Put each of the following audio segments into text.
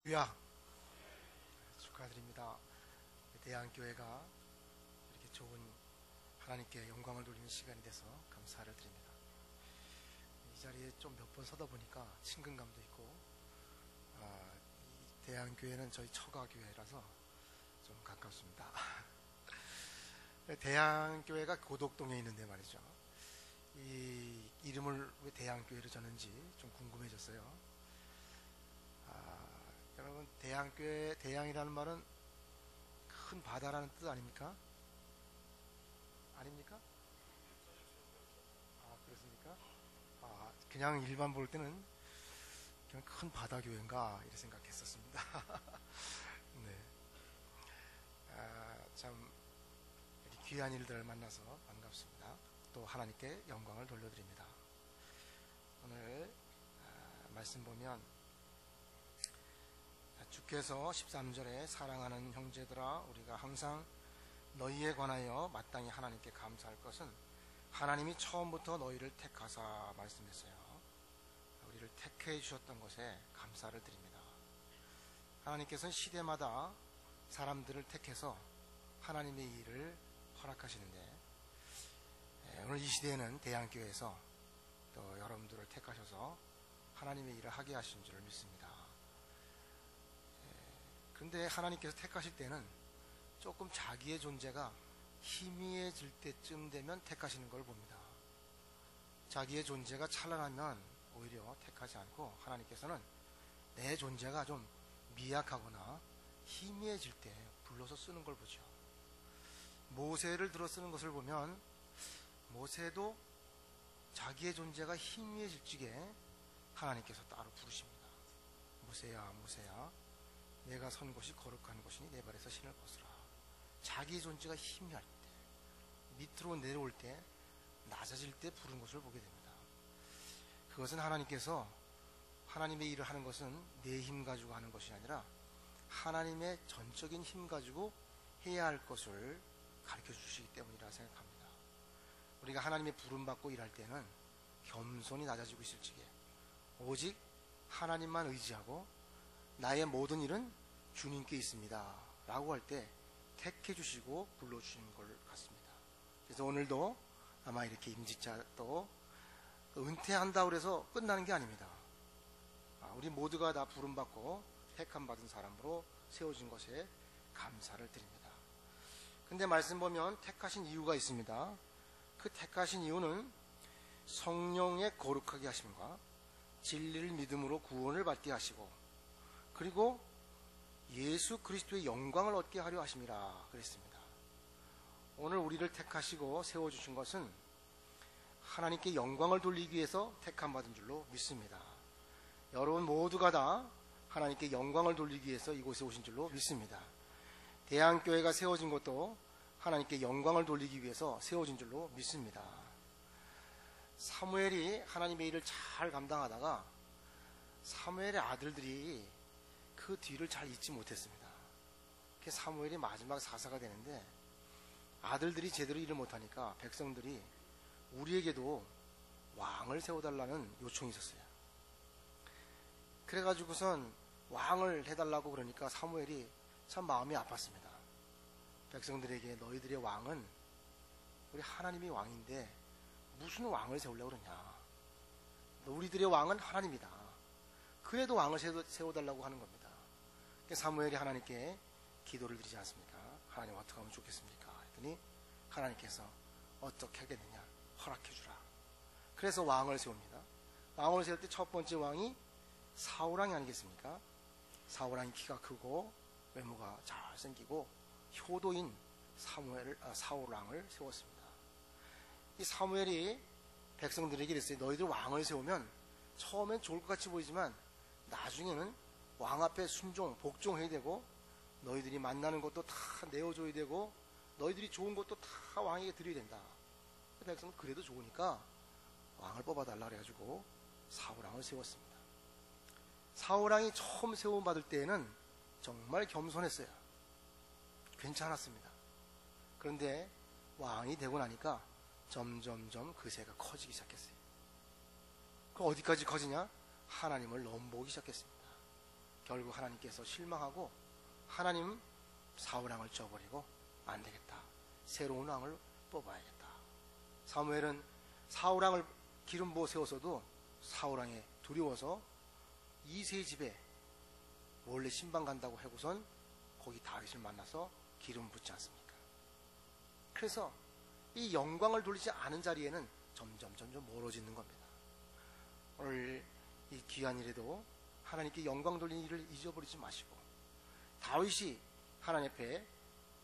주야 축하드립니다. 대한교회가 이렇게 좋은 하나님께 영광을 돌리는 시간이 돼서 감사를 드립니다. 이 자리에 좀 몇 번 서다 보니까 친근감도 있고, 이 대한교회는 저희 처가교회라서 좀 가깝습니다. 대한교회가 고덕동에 있는데 말이죠. 이 이름을 왜 대한교회로 졌는지 좀 궁금해졌어요. 여러분, 대양교회, 대양이라는 말은 큰 바다라는 뜻 아닙니까? 아닙니까? 그렇습니까? 그냥 일반 볼 때는 그냥 큰 바다 교회인가 이렇게 생각했었습니다. 네. 참 귀한 일들을 만나서 반갑습니다. 또 하나님께 영광을 돌려드립니다. 오늘 말씀 보면 주께서 13절에 사랑하는 형제들아, 우리가 항상 너희에 관하여 마땅히 하나님께 감사할 것은 하나님이 처음부터 너희를 택하사 말씀했어요. 우리를 택해 주셨던 것에 감사를 드립니다. 하나님께서는 시대마다 사람들을 택해서 하나님의 일을 허락하시는데, 오늘 이 시대에는 대한교회에서 또 여러분들을 택하셔서 하나님의 일을 하게 하신 줄을 믿습니다. 그런데 하나님께서 택하실 때는 조금 자기의 존재가 희미해질 때쯤 되면 택하시는 걸 봅니다. 자기의 존재가 찬란하면 오히려 택하지 않고, 하나님께서는 내 존재가 좀 미약하거나 희미해질 때 불러서 쓰는 걸 보죠. 모세를 들어 쓰는 것을 보면 모세도 자기의 존재가 희미해질 적에 하나님께서 따로 부르십니다. 모세야, 모세야, 내가 선 곳이 거룩한 곳이니 내 발에서 신을 벗으라. 자기 존재가 희미할 때, 밑으로 내려올 때, 낮아질 때 부른 것을 보게 됩니다. 그것은 하나님께서 하나님의 일을 하는 것은 내 힘 가지고 하는 것이 아니라 하나님의 전적인 힘 가지고 해야 할 것을 가르쳐 주시기 때문이라 생각합니다. 우리가 하나님의 부름받고 일할 때는 겸손히 낮아지고 있을 적에 오직 하나님만 의지하고 나의 모든 일은 주님께 있습니다 라고 할 때 택해 주시고 불러주시는 것 같습니다. 그래서 오늘도 아마 이렇게 임직자 또 은퇴한다고 해서 끝나는 게 아닙니다. 우리 모두가 다 부름받고 택함 받은 사람으로 세워진 것에 감사를 드립니다. 근데 말씀 보면 택하신 이유가 있습니다. 그 택하신 이유는 성령의 거룩하게 하심과 진리를 믿음으로 구원을 받게 하시고, 그리고 예수 그리스도의 영광을 얻게 하려 하심이라 그랬습니다. 오늘 우리를 택하시고 세워주신 것은 하나님께 영광을 돌리기 위해서 택함 받은 줄로 믿습니다. 여러분 모두가 다 하나님께 영광을 돌리기 위해서 이곳에 오신 줄로 믿습니다. 대한교회가 세워진 것도 하나님께 영광을 돌리기 위해서 세워진 줄로 믿습니다. 사무엘이 하나님의 일을 잘 감당하다가 사무엘의 아들들이 그 뒤를 잘 잇지 못했습니다. 사무엘이 마지막 사사가 되는데 아들들이 제대로 일을 못하니까 백성들이 우리에게도 왕을 세워달라는 요청이 있었어요. 그래가지고선 왕을 해달라고 그러니까 사무엘이 참 마음이 아팠습니다. 백성들에게 너희들의 왕은 우리 하나님이 왕인데 무슨 왕을 세우려고 그러냐, 우리들의 왕은 하나님이다, 그래도 왕을 세워달라고 하는 겁니다. 사무엘이 하나님께 기도를 드리지 않습니까? 하나님 어떻게 하면 좋겠습니까? 했더니 하나님께서 어떻게 하겠느냐, 허락해주라. 그래서 왕을 세웁니다. 왕을 세울 때 첫 번째 왕이 사울왕이 아니겠습니까? 사울왕이 키가 크고 외모가 잘생기고 효도인 사울왕을 세웠습니다. 이 사무엘이 백성들에게 이랬어요. 너희들 왕을 세우면 처음엔 좋을 것 같이 보이지만 나중에는 왕 앞에 순종, 복종해야 되고, 너희들이 만나는 것도 다 내어줘야 되고, 너희들이 좋은 것도 다 왕에게 드려야 된다. 백성은 그래도 좋으니까 왕을 뽑아달라 그래가지고 사울왕을 세웠습니다. 사울왕이 처음 세움받을 때에는 정말 겸손했어요. 괜찮았습니다. 그런데 왕이 되고 나니까 점점점 그새가 커지기 시작했어요. 그 어디까지 커지냐? 하나님을 넘보기 시작했습니다. 결국 하나님께서 실망하고 하나님 사울왕을 져버리고 안 되겠다, 새로운 왕을 뽑아야겠다. 사무엘은 사울왕을 기름 부어 세워서도 사울왕에 두려워서 이세 집에 원래 신방 간다고 하고선 거기 다윗을 만나서 기름 붓지 않습니까? 그래서 이 영광을 돌리지 않은 자리에는 점점 멀어지는 겁니다. 오늘 이 귀한 일에도 하나님께 영광 돌리는 일을 잊어버리지 마시고, 다윗이 하나님 앞에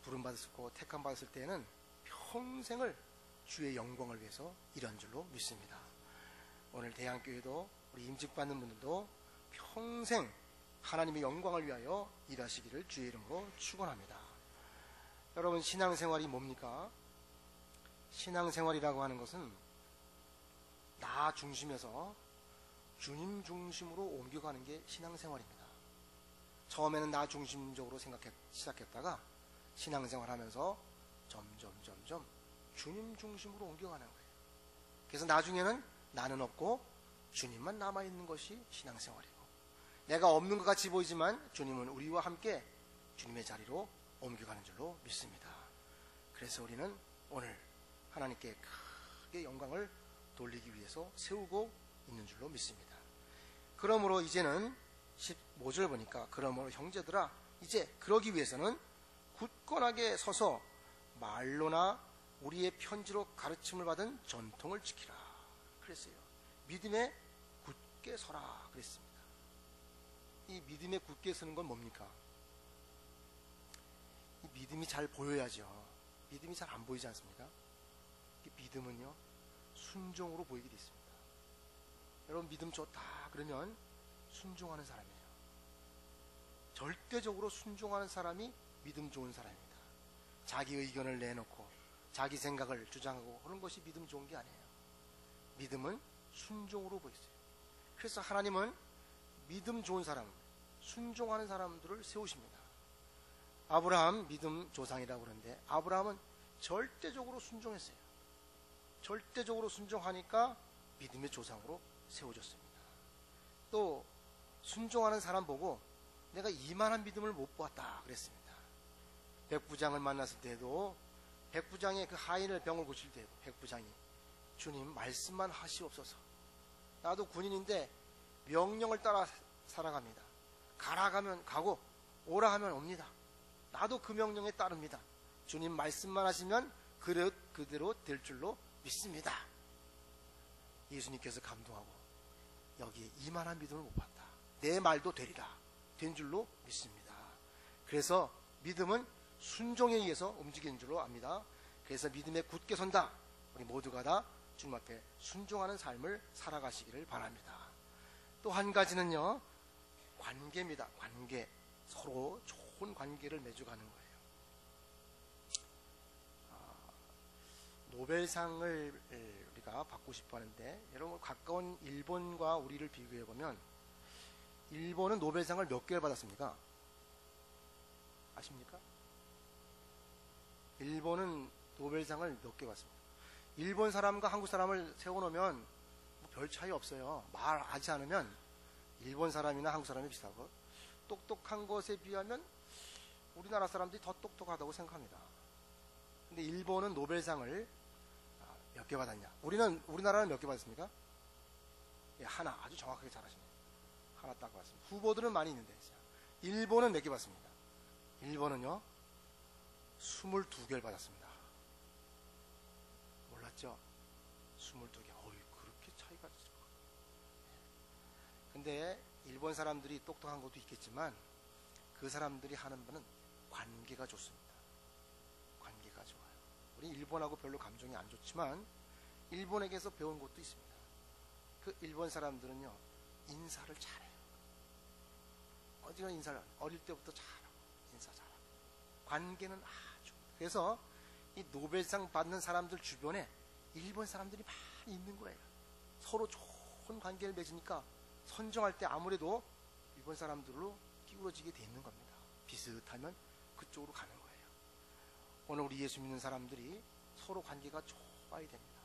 부름받았고 택함 받았을 때는 평생을 주의 영광을 위해서 일한 줄로 믿습니다. 오늘 대한교회도 우리 임직받는 분들도 평생 하나님의 영광을 위하여 일하시기를 주의 이름으로 축원합니다. 여러분, 신앙생활이 뭡니까? 신앙생활이라고 하는 것은 나 중심에서 주님 중심으로 옮겨가는 게 신앙생활입니다. 처음에는 나 중심적으로 시작했다가 신앙생활하면서 점점 주님 중심으로 옮겨가는 거예요. 그래서 나중에는 나는 없고 주님만 남아있는 것이 신앙생활이고, 내가 없는 것 같이 보이지만 주님은 우리와 함께 주님의 자리로 옮겨가는 줄로 믿습니다. 그래서 우리는 오늘 하나님께 크게 영광을 돌리기 위해서 세우고 있는 줄로 믿습니다. 그러므로 이제는 15절 보니까, 그러므로 형제들아 이제 그러기 위해서는 굳건하게 서서 말로나 우리의 편지로 가르침을 받은 전통을 지키라 그랬어요. 믿음에 굳게 서라 그랬습니다. 이 믿음에 굳게 서는 건 뭡니까? 이 믿음이 잘 보여야죠. 믿음이 잘 안 보이지 않습니까? 이 믿음은요, 순종으로 보이게 돼 있습니다. 여러분, 믿음 좋다 그러면 순종하는 사람이에요. 절대적으로 순종하는 사람이 믿음 좋은 사람입니다. 자기 의견을 내놓고 자기 생각을 주장하고 그런 것이 믿음 좋은 게 아니에요. 믿음은 순종으로 보이세요. 그래서 하나님은 믿음 좋은 사람, 순종하는 사람들을 세우십니다. 아브라함 믿음 조상이라고 그러는데, 아브라함은 절대적으로 순종했어요. 절대적으로 순종하니까 믿음의 조상으로 세워졌습니다. 또 순종하는 사람 보고 내가 이만한 믿음을 못 보았다 그랬습니다. 백부장을 만났을 때도, 백부장의 그 하인을 병을 고칠 때도 백부장이 주님 말씀만 하시옵소서, 나도 군인인데 명령을 따라 살아갑니다. 가라 하면 가고 오라 하면 옵니다. 나도 그 명령에 따릅니다. 주님 말씀만 하시면 그대로 될 줄로 믿습니다. 예수님께서 감동하고, 여기에 이만한 믿음을 못 봤다, 내 말도 되리라, 된 줄로 믿습니다. 그래서 믿음은 순종에 의해서 움직이는 줄로 압니다. 그래서 믿음에 굳게 선다, 우리 모두가 다 주님 앞에 순종하는 삶을 살아가시기를 바랍니다. 또 한 가지는요, 관계입니다. 관계, 서로 좋은 관계를 맺어가는 거예요. 노벨상을 우리가 받고 싶어 하는데, 여러분 가까운 일본과 우리를 비교해 보면 일본은 노벨상을 몇 개를 받았습니까? 아십니까? 일본은 노벨상을 몇 개 받습니다. 일본 사람과 한국 사람을 세워놓으면 뭐 별 차이 없어요. 말하지 않으면 일본 사람이나 한국 사람이 비슷하고, 똑똑한 것에 비하면 우리나라 사람들이 더 똑똑하다고 생각합니다. 근데 일본은 노벨상을 몇 개 받았냐? 우리나라는 몇 개 받았습니까? 예, 하나. 아주 정확하게 잘하시네요. 하나 딱 받았습니다. 후보들은 많이 있는데, 일본은 몇 개 받습니다. 일본은요 22개를 받았습니다. 몰랐죠? 22개. 그렇게 차이가 있어. 근데 일본 사람들이 똑똑한 것도 있겠지만 그 사람들이 하는 바는 관계가 좋습니다. 관계가 좋아요. 우리 일본하고 별로 감정이 안 좋지만 일본에게서 배운 것도 있습니다. 그 일본 사람들은요 인사를 잘해요. 어디가 인사를 어릴 때부터 잘하고, 인사 잘하고, 관계는 아주. 그래서 이 노벨상 받는 사람들 주변에 일본 사람들이 많이 있는 거예요. 서로 좋은 관계를 맺으니까 선정할 때 아무래도 일본 사람들로 기울어지게 돼 있는 겁니다. 비슷하면 그쪽으로 가는 거예요. 오늘 우리 예수 믿는 사람들이 서로 관계가 좋아야 됩니다.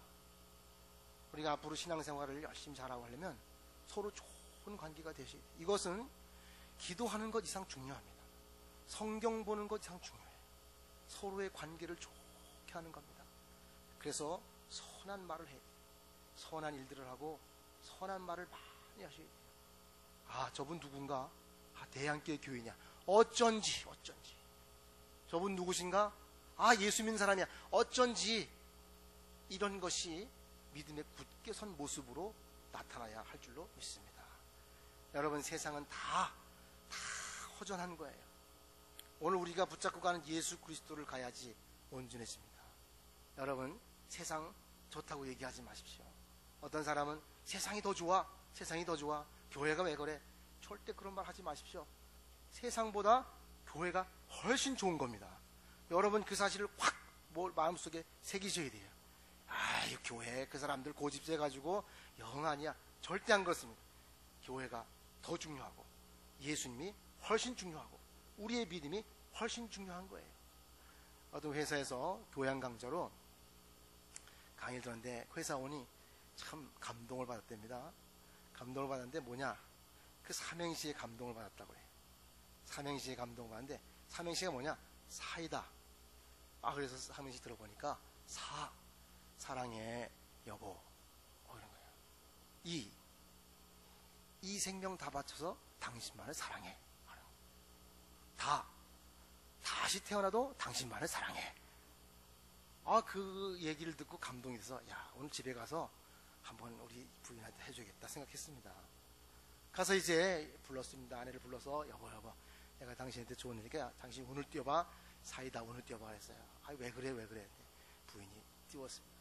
우리가 앞으로 신앙생활을 열심히 잘하고 하려면 서로 좋은 관계가 되시. 이것은 기도하는 것 이상 중요합니다. 성경 보는 것 이상 중요해요. 서로의 관계를 좋게 하는 겁니다. 그래서 선한 말을 해야 돼요. 선한 일들을 하고 선한 말을 많이 하셔야 돼요. 아, 저분 누군가? 아, 대한교회 교인이야. 어쩐지. 저분 누구신가? 아, 예수 믿는 사람이야. 어쩐지. 이런 것이 믿음의 굳게 선 모습으로 나타나야 할 줄로 믿습니다. 여러분, 세상은 다 허전한 거예요. 오늘 우리가 붙잡고 가는 예수 그리스도를 가야지 온전해집니다. 여러분, 세상 좋다고 얘기하지 마십시오. 어떤 사람은 세상이 더 좋아, 교회가 왜 그래? 절대 그런 말 하지 마십시오. 세상보다 교회가 훨씬 좋은 겁니다. 여러분, 그 사실을 확 마음속에 새기셔야 돼요. 아, 이 교회 그 사람들 고집세가지고 영 아니야. 절대 안 그렇습니다. 교회가 더 중요하고 예수님이 훨씬 중요하고 우리의 믿음이 훨씬 중요한 거예요. 어떤 회사에서 교양 강좌로 강의를 들었는데 회사원이 참 감동을 받았답니다. 감동을 받았는데 뭐냐? 그 삼행시에 감동을 받았다고 해요. 삼행시에 감동을 받았는데 삼행시가 뭐냐? 사이다. 아, 그래서 삼행시 들어보니까 사랑해 여보, 이런 거예요. 이 생명 다 바쳐서 당신만을 사랑해. 다시 태어나도 당신만을 사랑해. 아, 그 얘기를 듣고 감동이 돼서 야, 오늘 집에 가서 한번 우리 부인한테 해줘야겠다 생각했습니다. 가서 이제 불렀습니다. 아내를 불러서 여보, 내가 당신한테 좋은 일이니까 당신 운을 띄워봐. 사이다 운을 띄워봐 했어요. 아, 왜 그래? 부인이 띄웠습니다.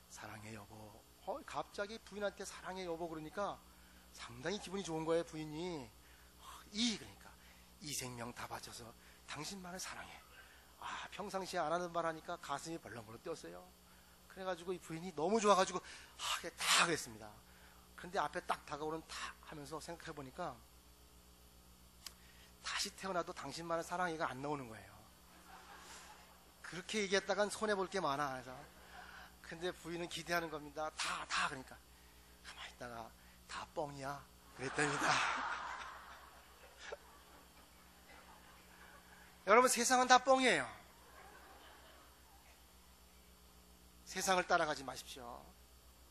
사랑해 여보. 갑자기 부인한테 사랑해 여보 그러니까 상당히 기분이 좋은 거예요. 부인이. 그러니까 이 생명 다 바쳐서 당신만을 사랑해. 아, 평상시에 안 하는 말 하니까 가슴이 벌렁벌렁 뛰었어요. 그래가지고 이 부인이 너무 좋아가지고 다 그랬습니다. 그런데 앞에 딱 다가오는 다 하면서 생각해보니까 다시 태어나도 당신만을 사랑해가 안 나오는 거예요. 그렇게 얘기했다간 손해볼 게 많아. 그래서 근데 부인은 기대하는 겁니다. 다 그러니까 가만히 있다가 다 뻥이야 그랬답니다. 여러분, 세상은 다 뻥이에요. 세상을 따라가지 마십시오.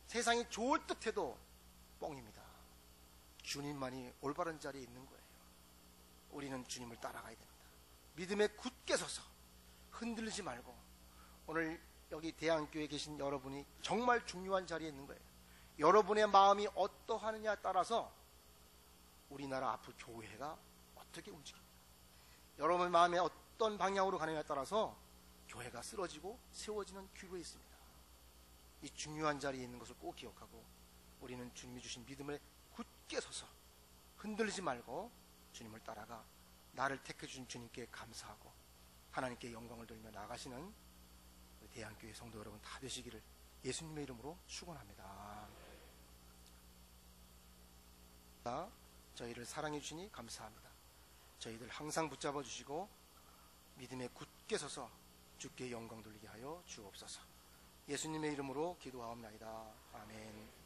세상이 좋을 듯해도 뻥입니다. 주님만이 올바른 자리에 있는 거예요. 우리는 주님을 따라가야 됩니다. 믿음에 굳게 서서 흔들리지 말고 오늘 여기 대한교회에 계신 여러분이 정말 중요한 자리에 있는 거예요. 여러분의 마음이 어떠하느냐에 따라서 우리나라 앞으로 교회가 어떻게 움직입니다. 여러분의 마음이 어떤 방향으로 가느냐에 따라서 교회가 쓰러지고 세워지는 기회가 있습니다. 이 중요한 자리에 있는 것을 꼭 기억하고 우리는 주님이 주신 믿음을 굳게 서서 흔들리지 말고 주님을 따라가 나를 택해 주신 주님께 감사하고 하나님께 영광을 돌리며 나가시는 대한교회 성도 여러분 다 되시기를 예수님의 이름으로 축원합니다. 저희를 사랑해 주시니 감사합니다. 저희들 항상 붙잡아 주시고 믿음에 굳게 서서 주께 영광 돌리게 하여 주옵소서. 예수님의 이름으로 기도하옵나이다. 아멘.